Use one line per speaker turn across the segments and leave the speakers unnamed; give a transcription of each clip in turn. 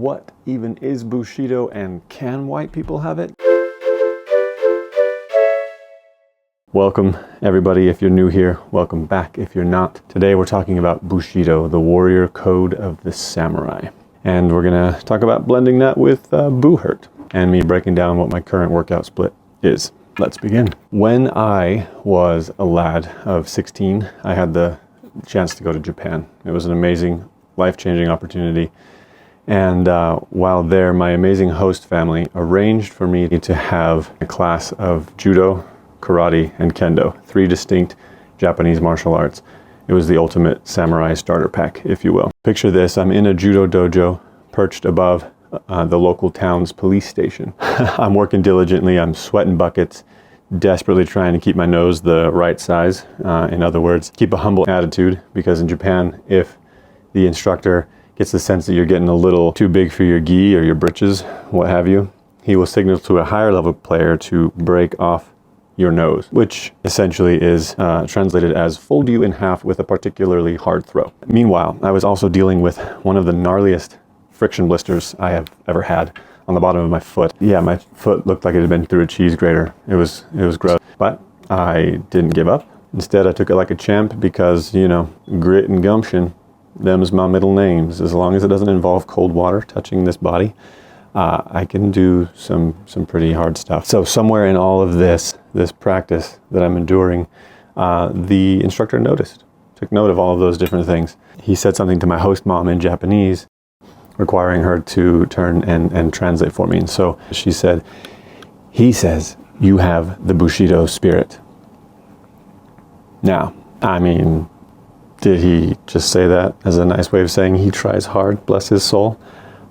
what even is Bushido and can white people have it? Welcome everybody if you're new here, welcome back if you're not. Today we're talking about Bushido, the warrior code of the samurai. And we're gonna talk about blending that with Buhurt and me breaking down what my current workout split is. Let's begin. When I was a lad of 16, I had the chance to go to Japan. It was an amazing, life-changing opportunity. And while there, my amazing host family arranged for me to have a class of judo, karate, and kendo, 3 distinct Japanese martial arts. It was the ultimate samurai starter pack, if you will. Picture this, I'm in a judo dojo perched above the local town's police station. I'm working diligently, I'm sweating buckets, desperately trying to keep my nose the right size. In other words, keep a humble attitude, because in Japan, if the instructor gets the sense that you're getting a little too big for your gi or your britches, what have you, he will signal to a higher level player to break off your nose, which essentially is translated as fold you in half with a particularly hard throw. Meanwhile, I was also dealing with one of the gnarliest friction blisters I have ever had on the bottom of my foot. Yeah, my foot looked like it had been through a cheese grater. It was gross, but I didn't give up. Instead, I took it like a champ because, you know, grit and gumption, them's my middle names. As long as it doesn't involve cold water touching this body, I can do some pretty hard stuff. So somewhere in all of this practice that I'm enduring, the instructor took note of all of those different things. He said something to my host mom in Japanese, requiring her to turn and translate for me. And so she said, he says, you have the Bushido spirit. Now, I mean, did he just say that as a nice way of saying he tries hard, bless his soul?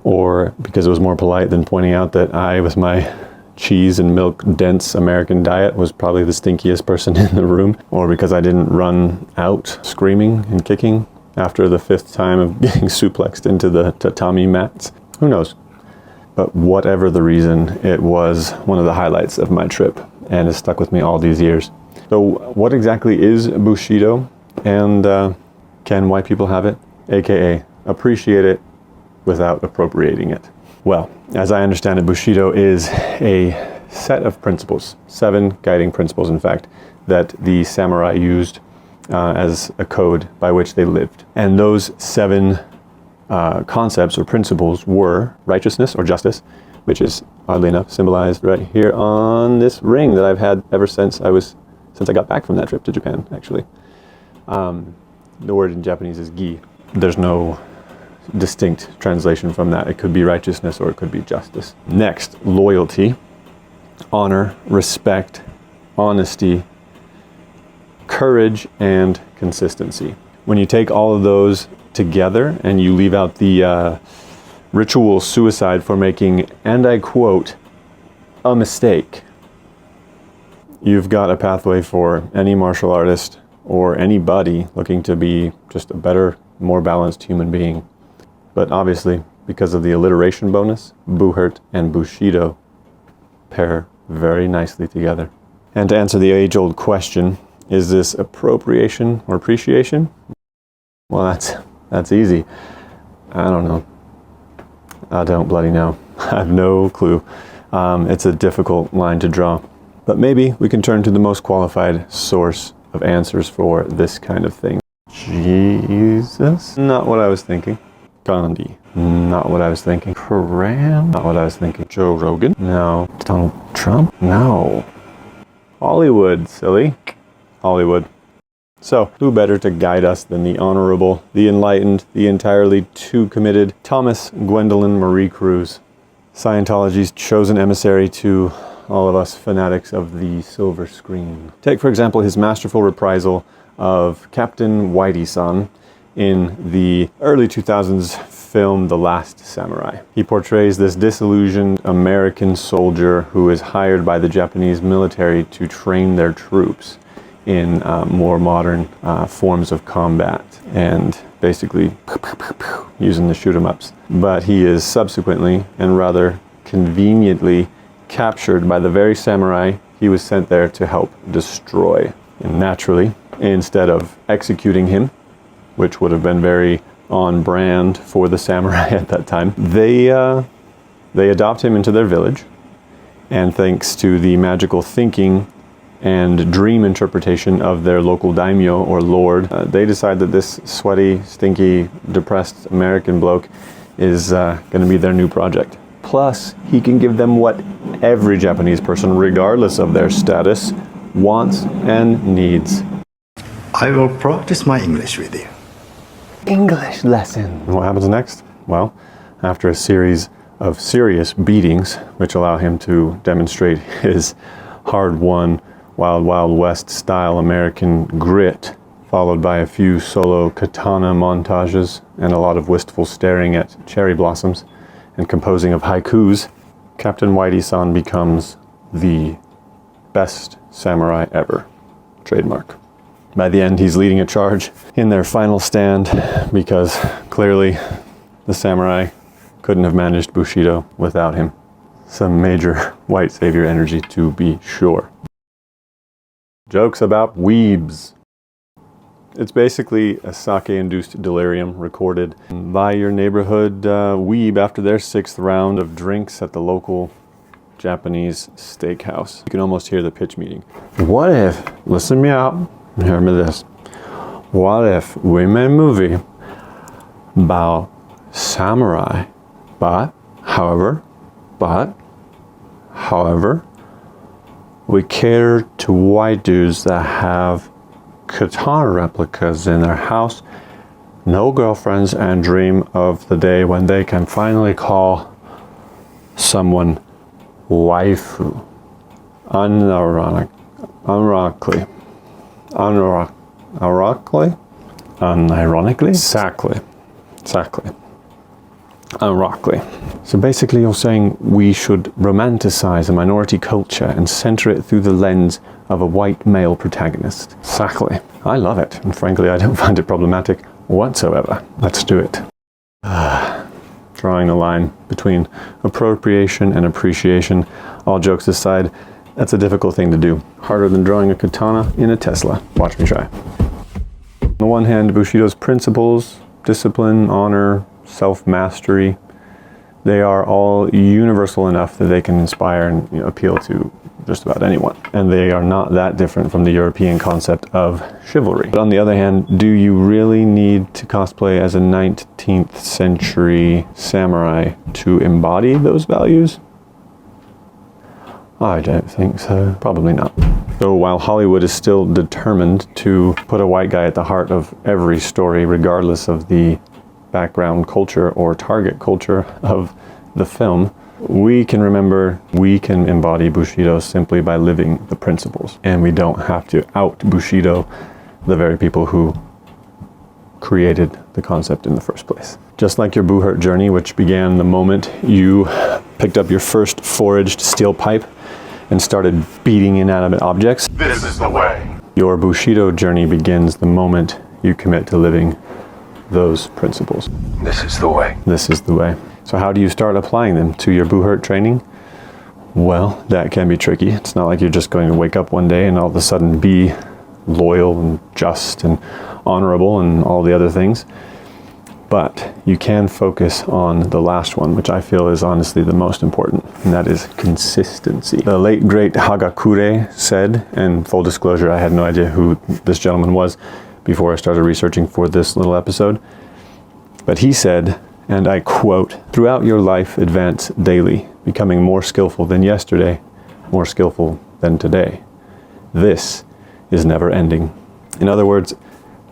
Or because it was more polite than pointing out that I, with my cheese and milk dense American diet, was probably the stinkiest person in the room? Or because I didn't run out screaming and kicking after the 5th time of getting suplexed into the tatami mats? Who knows? But whatever the reason, it was one of the highlights of my trip and has stuck with me all these years. So what exactly is Bushido, and can white people have it? AKA appreciate it without appropriating it. Well, as I understand it, Bushido is a set of principles, 7 guiding principles, in fact, that the samurai used as a code by which they lived. And those 7 concepts or principles were righteousness or justice, which is oddly enough symbolized right here on this ring that I've had ever since I got back from that trip to Japan, actually. The word in Japanese is gi. There's no distinct translation from that. It could be righteousness or it could be justice. Next, loyalty, honor, respect, honesty, courage, and consistency. When you take all of those together and you leave out the ritual suicide for making, and I quote, a mistake, you've got a pathway for any martial artist or anybody looking to be just a better, more balanced human being. But obviously, because of the alliteration bonus, Buhurt and Bushido pair very nicely together. And to answer the age-old question, is this appropriation or appreciation? Well, that's easy. I don't know. I don't bloody know. I have no clue. It's a difficult line to draw. But maybe we can turn to the most qualified source of answers for this kind of thing. Jesus? Not what I was thinking. Gandhi. Not what I was thinking. Karam. Not what I was thinking. Joe Rogan. No. Donald Trump. No. Hollywood, silly. Hollywood. So, who better to guide us than the honorable, the enlightened, the entirely too committed Thomas Gwendolyn Marie Cruz, Scientology's chosen emissary to all of us fanatics of the silver screen. Take, for example, his masterful reprisal of Captain Whitey-san in the early 2000s film The Last Samurai. He portrays this disillusioned American soldier who is hired by the Japanese military to train their troops in more modern forms of combat and basically using the shoot-'em-ups. But he is subsequently and rather conveniently captured by the very samurai he was sent there to help destroy. And naturally, instead of executing him, which would have been very on brand for the samurai at that time. They adopt him into their village, and thanks to the magical thinking and dream interpretation of their local daimyo or lord, they decide that this sweaty, stinky, depressed American bloke is going to be their new project. Plus, he can give them what every Japanese person, regardless of their status, wants and needs.
I will practice my English with you.
English lesson. And what happens next? Well, after a series of serious beatings, which allow him to demonstrate his hard-won, Wild Wild West style American grit, followed by a few solo katana montages and a lot of wistful staring at cherry blossoms and composing of haikus, Captain Whitey-san becomes the best samurai ever. Trademark. By the end, he's leading a charge in their final stand because clearly the samurai couldn't have managed Bushido without him. Some major white savior energy, to be sure. Jokes about weebs. It's basically a sake-induced delirium recorded by your neighborhood weeb after their 6th round of drinks at the local Japanese steakhouse. You can almost hear the pitch meeting. What if, listen me out, hear me this, what if we made a movie about samurai, but, however, we cater to white dudes that have katana replicas in their house, no girlfriends, and dream of the day when they can finally call someone waifu. Unironically? Exactly. Ironically. So basically you're saying we should romanticize a minority culture and center it through the lens of a white male protagonist. Exactly. I love it, and frankly I don't find it problematic whatsoever. Let's do it. Drawing the line between appropriation and appreciation, all jokes aside, that's a difficult thing to do. Harder than drawing a katana in a Tesla. Watch me try. On the one hand, Bushido's principles, discipline, honor, self-mastery, they are all universal enough that they can inspire and appeal to just about anyone. And they are not that different from the European concept of chivalry. But on the other hand, do you really need to cosplay as a 19th century samurai to embody those values? I don't think so. Probably not. So while Hollywood is still determined to put a white guy at the heart of every story, regardless of the background culture or target culture of the film, we can remember we can embody Bushido simply by living the principles. And we don't have to out Bushido, the very people who created the concept in the first place. Just like your Buhurt journey, which began the moment you picked up your first foraged steel pipe and started beating inanimate objects.
This is the way.
Your Bushido journey begins the moment you commit to living those principles.
This is the way.
This is the way. So how do you start applying them to your Buhurt training? Well, that can be tricky. It's not like you're just going to wake up one day and all of a sudden be loyal and just and honorable and all the other things. But you can focus on the last one, which I feel is honestly the most important, and that is consistency. The late, great Hagakure said, and full disclosure, I had no idea who this gentleman was before I started researching for this little episode, but he said, and I quote, "Throughout your life, advance daily, becoming more skillful than yesterday, more skillful than today. This is never ending." In other words,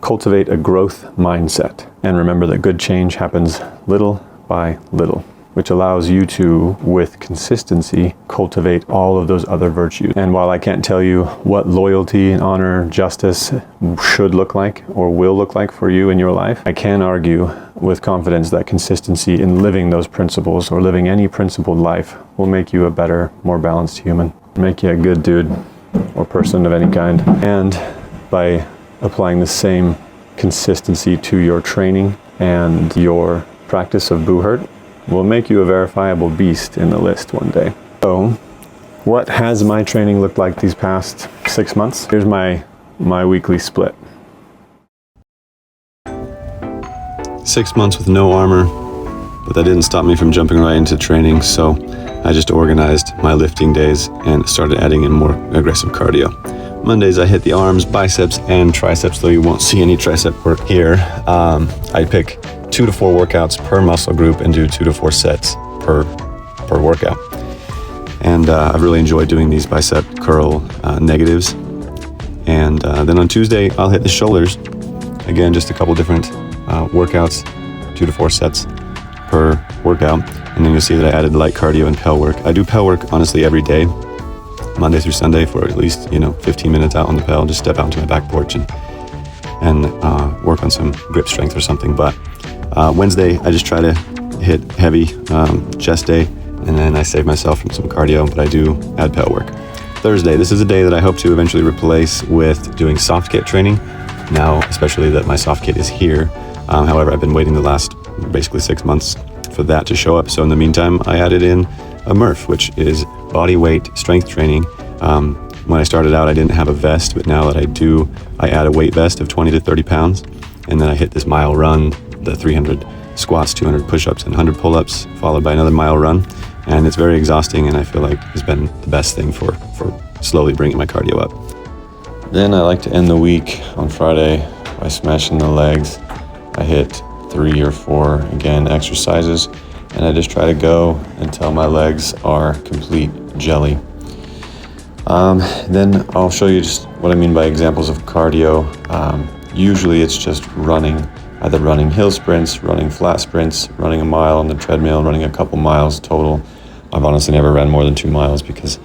cultivate a growth mindset and remember that good change happens little by little, which allows you to, with consistency, cultivate all of those other virtues. And while I can't tell you what loyalty, honor, justice should look like or will look like for you in your life, I can argue with confidence that consistency in living those principles or living any principled life will make you a better, more balanced human, make you a good dude or person of any kind. And by applying the same consistency to your training and your practice of Buhurt will make you a verifiable beast in the list one day. So, what has my training looked like these past 6 months? Here's my weekly split.
6 months with no armor, but that didn't stop me from jumping right into training, so I just organized my lifting days and started adding in more aggressive cardio. Mondays I hit the arms, biceps, and triceps, though you won't see any tricep work here. I pick 2 to 4 workouts per muscle group and do 2 to 4 sets per workout. And I've really enjoyed doing these bicep curl negatives. And then on Tuesday, I'll hit the shoulders. Again, just a couple different workouts, 2 to 4 sets per workout. And then you'll see that I added light cardio and pel work. I do pel work, honestly, every day, Monday through Sunday, for at least 15 minutes out on the pel. Just step out into my back porch and work on some grip strength or something. But Wednesday, I just try to hit heavy chest day, and then I save myself from some cardio, but I do add pel work. Thursday, this is a day that I hope to eventually replace with doing soft kit training. Now, especially that my soft kit is here. However, I've been waiting the last basically 6 months for that to show up. So in the meantime, I added in a Murph, which is body weight strength training. When I started out, I didn't have a vest, but now that I do, I add a weight vest of 20 to 30 pounds. And then I hit this mile run, the 300 squats, 200 push-ups, and 100 pull-ups, followed by another mile run. And it's very exhausting, and I feel like it's been the best thing for slowly bringing my cardio up.
Then I like to end the week on Friday by smashing the legs. I hit 3 or 4, again, exercises, and I just try to go until my legs are complete jelly. Then I'll show you just what I mean by examples of cardio. Usually it's just running, either running hill sprints, running flat sprints, running a mile on the treadmill, running a couple miles total. I've honestly never ran more than 2 miles because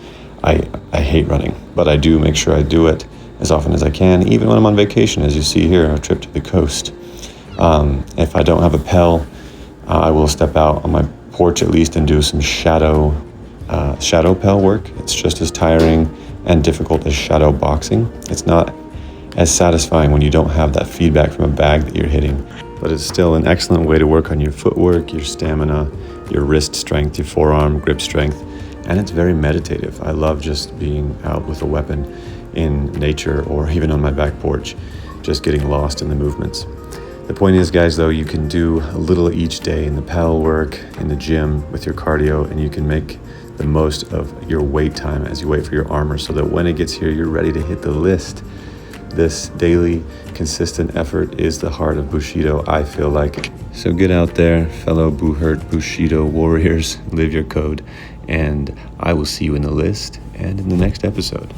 I hate running, but I do make sure I do it as often as I can, even when I'm on vacation, as you see here, a trip to the coast. If I don't have a pel, I will step out on my porch at least and do some shadow pel work. It's just as tiring and difficult as shadow boxing. It's not as satisfying when you don't have that feedback from a bag that you're hitting, but it's still an excellent way to work on your footwork, your stamina, your wrist strength, your forearm grip strength, and it's very meditative. I love just being out with a weapon in nature or even on my back porch, just getting lost in the movements. The point is, guys, though, you can do a little each day in the pel work, in the gym with your cardio, and you can make the most of your wait time as you wait for your armor so that when it gets here, you're ready to hit the list. This daily, consistent effort is the heart of Bushido, I feel like. So get out there, fellow Buhurt Bushido warriors, live your code, and I will see you in the list and in the next episode.